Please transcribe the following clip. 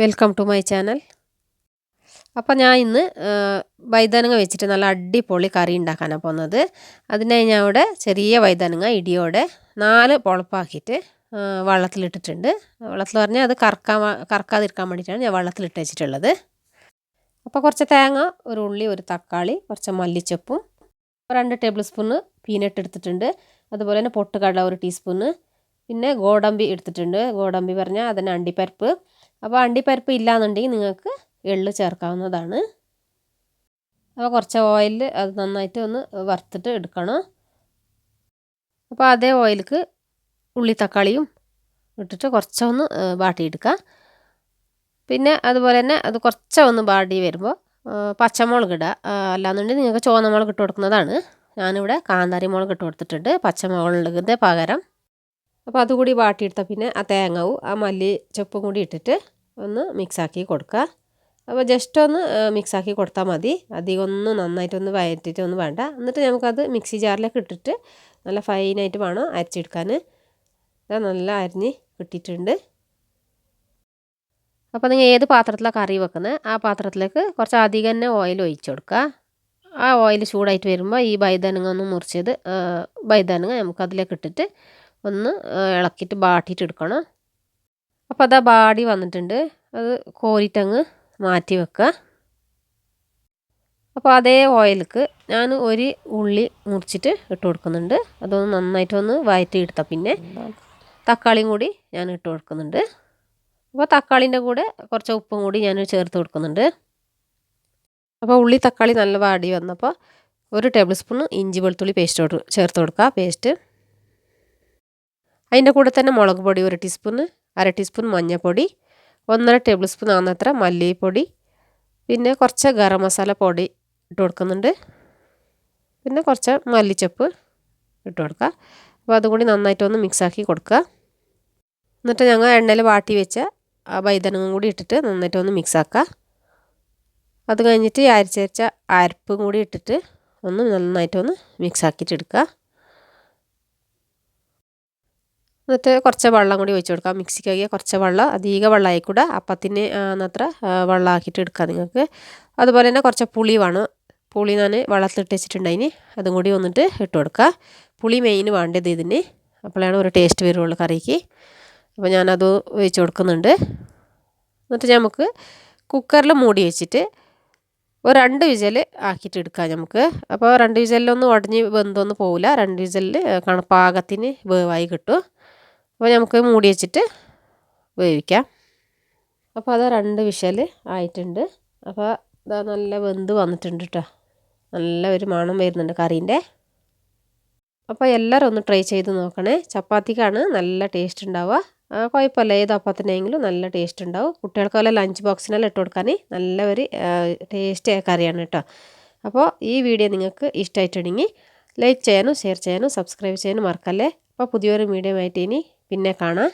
Welcome to my channel. അപ്പോൾ ഞാൻ ഇന്ന് വഴുതനങ്ങ വെച്ചിട്ട് നല്ല അടിപൊളി കറി ഉണ്ടാക്കാനാണ് പോകുന്നത്. അതിനായി ഞാൻ ഇവിടെ ചെറിയ വഴുതനങ്ങ ഇടിയോടെ 4 പൊളപ്പാക്കിയിട്ട് വെള്ളത്തിലിട്ടിട്ടുണ്ട്. വെള്ളത്തിൽ പറഞ്ഞാൽ അത് കറക്കാതിരിക്കാൻ വേണ്ടിയിട്ടാണ് ഞാൻ വെള്ളത്തിലിട്ട് വെച്ചിട്ടുള്ളത്. അപ്പോൾ കുറച്ച് തേങ്ങ, ഒരു ഉള്ളി, ഒരു തക്കാളി, കുറച്ച് മല്ലിച്ചപ്പും 2 ടേബിൾ സ്പൂണ് പീനട്ട് എടുത്തിട്ടുണ്ട്. അതുപോലെ തന്നെ പൊട്ടുകടല 1 ടീസ്പൂണ്, പിന്നെ ഗോതമ്പി എടുത്തിട്ടുണ്ട്. ഗോതമ്പി പറഞ്ഞാൽ അതിന് അണ്ടിപ്പരിപ്പ്. അപ്പോൾ അണ്ടിപ്പരിപ്പ് ഇല്ലയെന്നുണ്ടെങ്കിൽ നിങ്ങൾക്ക് എള്ള് ചേർക്കാവുന്നതാണ്. അപ്പോൾ കുറച്ച് ഓയിൽ അത് നന്നായിട്ട് ഒന്ന് വറുത്തിട്ട് എടുക്കണം. അപ്പോൾ അതേ ഓയിലേക്ക് ഉള്ളി തക്കാളിയും ഇട്ടിട്ട് കുറച്ചൊന്ന് വാട്ടിയെടുക്കുക. പിന്നെ അതുപോലെ തന്നെ അത് കുറച്ചൊന്ന് വാടി വരുമ്പോൾ പച്ചമുളക് ഇടുക. അല്ലാന്നുണ്ടെങ്കിൽ നിങ്ങൾക്ക് ചുവന്ന മുളക് ഇട്ട് കൊടുക്കുന്നതാണ്. ഞാനിവിടെ കാന്താരി മുളക് ഇട്ട് കൊടുത്തിട്ടുണ്ട് പച്ചമുളകിൻ്റെ പകരം. അപ്പോൾ അതുകൂടി വാട്ടിയെടുത്താൽ പിന്നെ ആ തേങ്ങവും ആ മല്ലിച്ചപ്പും കൂടി ഇട്ടിട്ട് ഒന്ന് മിക്സാക്കി കൊടുക്കുക. അപ്പോൾ ജസ്റ്റ് ഒന്ന് മിക്സാക്കി കൊടുത്താൽ മതി. അധികം ഒന്ന് നന്നായിട്ടൊന്ന് വഴറ്റിയിട്ടൊന്നും വേണ്ട. എന്നിട്ട് നമുക്കത് മിക്സി ജാറിലേക്ക് ഇട്ടിട്ട് നല്ല ഫൈനായിട്ട് വേണം അരച്ചെടുക്കാൻ. അത് നല്ല അരിഞ്ഞ് കിട്ടിയിട്ടുണ്ട്. അപ്പോൾ നിങ്ങൾ ഏത് പാത്രത്തിലാണ് കറി വെക്കുന്നത് ആ പാത്രത്തിലേക്ക് കുറച്ച് അധികം തന്നെ ഓയിൽ ഒഴിച്ച് കൊടുക്കുക. ആ ഓയിൽ ചൂടായിട്ട് വരുമ്പോൾ ഈ വഴുതനങ്ങ ഒന്ന് മുറിച്ചത് വഴുതനങ്ങ നമുക്കതിലേക്ക് ഇട്ടിട്ട് ഒന്ന് ഇളക്കിയിട്ട് ബാട്ടിയിട്ട് എടുക്കണം. അപ്പോൾ അതാ ബാടി വന്നിട്ടുണ്ട്. അത് കോരിട്ടങ്ങ് മാറ്റി വെക്കുക. അപ്പോൾ അതേ ഓയിലേക്ക് ഞാൻ ഒരു ഉള്ളി മുറിച്ചിട്ട് ഇട്ട് കൊടുക്കുന്നുണ്ട്. അതൊന്ന് നന്നായിട്ടൊന്ന് വഴറ്റി എടുത്താൽ പിന്നെ തക്കാളിയും കൂടി ഞാൻ ഇട്ട് കൊടുക്കുന്നുണ്ട്. അപ്പോൾ തക്കാളീൻ്റെ കൂടെ കുറച്ച് ഉപ്പും കൂടി ഞാൻ ചേർത്ത് കൊടുക്കുന്നുണ്ട്. അപ്പോൾ ഉള്ളി തക്കാളി നല്ല വാടി വന്നപ്പോൾ 1 ടേബിൾ സ്പൂൺ ഇഞ്ചി വെളുത്തുള്ളി പേസ്റ്റ് ചേർത്ത് കൊടുക്കുക. പേസ്റ്റ് അതിൻ്റെ കൂടെ തന്നെ മുളക് പൊടി 1 ടീസ്പൂൺ, 1/2 ടീസ്പൂൺ മഞ്ഞൾപ്പൊടി, 1.5 ടേബിൾ സ്പൂൺ ആകുന്നത്ര മല്ലിപ്പൊടി, പിന്നെ കുറച്ച് ഗരം മസാല പൊടി ഇട്ട് കൊടുക്കുന്നുണ്ട്. പിന്നെ കുറച്ച് മല്ലിച്ചപ്പ് ഇട്ട് കൊടുക്കുക. അപ്പോൾ അതുകൂടി നന്നായിട്ടൊന്ന് മിക്സാക്കി കൊടുക്കുക. എന്നിട്ട് ഞങ്ങൾ എണ്ണയിൽ വാട്ടി വെച്ച ആ വഴുതനങ്ങ കൂടി ഇട്ടിട്ട് നന്നായിട്ടൊന്ന് മിക്സാക്കുക. അത് കഴിഞ്ഞിട്ട് അരച്ച അരപ്പും കൂടി ഇട്ടിട്ട് ഒന്ന് നന്നായിട്ടൊന്ന് മിക്സാക്കിയിട്ട് എടുക്കുക. എന്നിട്ട് കുറച്ച് വെള്ളം കൂടി ഒഴിച്ച് കൊടുക്കാം. മിക്സിക്കാക്കിയ കുറച്ച് വെള്ളം, അധികം വെള്ളം ആയിക്കൂടെ, അപ്പത്തിന് അത്ര വെള്ളം ആക്കിയിട്ട് എടുക്കാം നിങ്ങൾക്ക്. അതുപോലെ തന്നെ കുറച്ച് പുളി വേണം. പുളി ഞാൻ വെള്ളത്തിലിട്ട് വെച്ചിട്ടുണ്ടായിന്, അതും കൂടി വന്നിട്ട് ഇട്ട് കൊടുക്കുക. പുളി മെയിൻ വേണ്ടത് ഇതിന്, അപ്പോഴാണ് ഒരു ടേസ്റ്റ് വരുള്ളൂ കറിക്ക്. അപ്പോൾ ഞാനത് ഒഴിച്ച് കൊടുക്കുന്നുണ്ട്. എന്നിട്ട് നമുക്ക് കുക്കറിൽ മൂടി വെച്ചിട്ട് ഒരു 2 വിസിൽ ആക്കിയിട്ട് എടുക്കാം നമുക്ക്. അപ്പോൾ 2 വിസിലൊന്നും ഉടഞ്ഞ് വെന്തൊന്നും പോവില്ല. 2 വിസിലിൽ പാകത്തിന് വേവായി കിട്ടും. അപ്പോൾ നമുക്ക് മൂടി വെച്ചിട്ട് വേവിക്കാം. അപ്പോൾ അത് 2 വിസിൽ ആയിട്ടുണ്ട്. അപ്പോൾ ഇതാ നല്ല വെന്ത് വന്നിട്ടുണ്ട് കേട്ടോ. നല്ല ഒരു മണം വരുന്നുണ്ട് കറീൻ്റെ. അപ്പോൾ എല്ലാവരും ഒന്ന് ട്രൈ ചെയ്ത് നോക്കണേ. ചപ്പാത്തിക്കാണ് നല്ല ടേസ്റ്റ് ഉണ്ടാവുക. കുഴപ്പമില്ല, ഏത് അപ്പത്തിനെങ്കിലും നല്ല ടേസ്റ്റ് ഉണ്ടാവും. കുട്ടികൾക്ക് പോലെ ലഞ്ച് ബോക്സിനെല്ലാം ഇട്ട് കൊടുക്കാൻ നല്ല ഒരു ടേസ്റ്റ് കറിയാണ് കേട്ടോ. അപ്പോൾ ഈ വീഡിയോ നിങ്ങൾക്ക് ഇഷ്ടമായിട്ടുണ്ടെങ്കിൽ ലൈക്ക് ചെയ്യാനും ഷെയർ ചെയ്യാനും സബ്സ്ക്രൈബ് ചെയ്യാനും മറക്കല്ലേ. അപ്പോൾ പുതിയൊരു വീഡിയോ ആയിട്ട് ഇനി പിന്നെ കാണാം.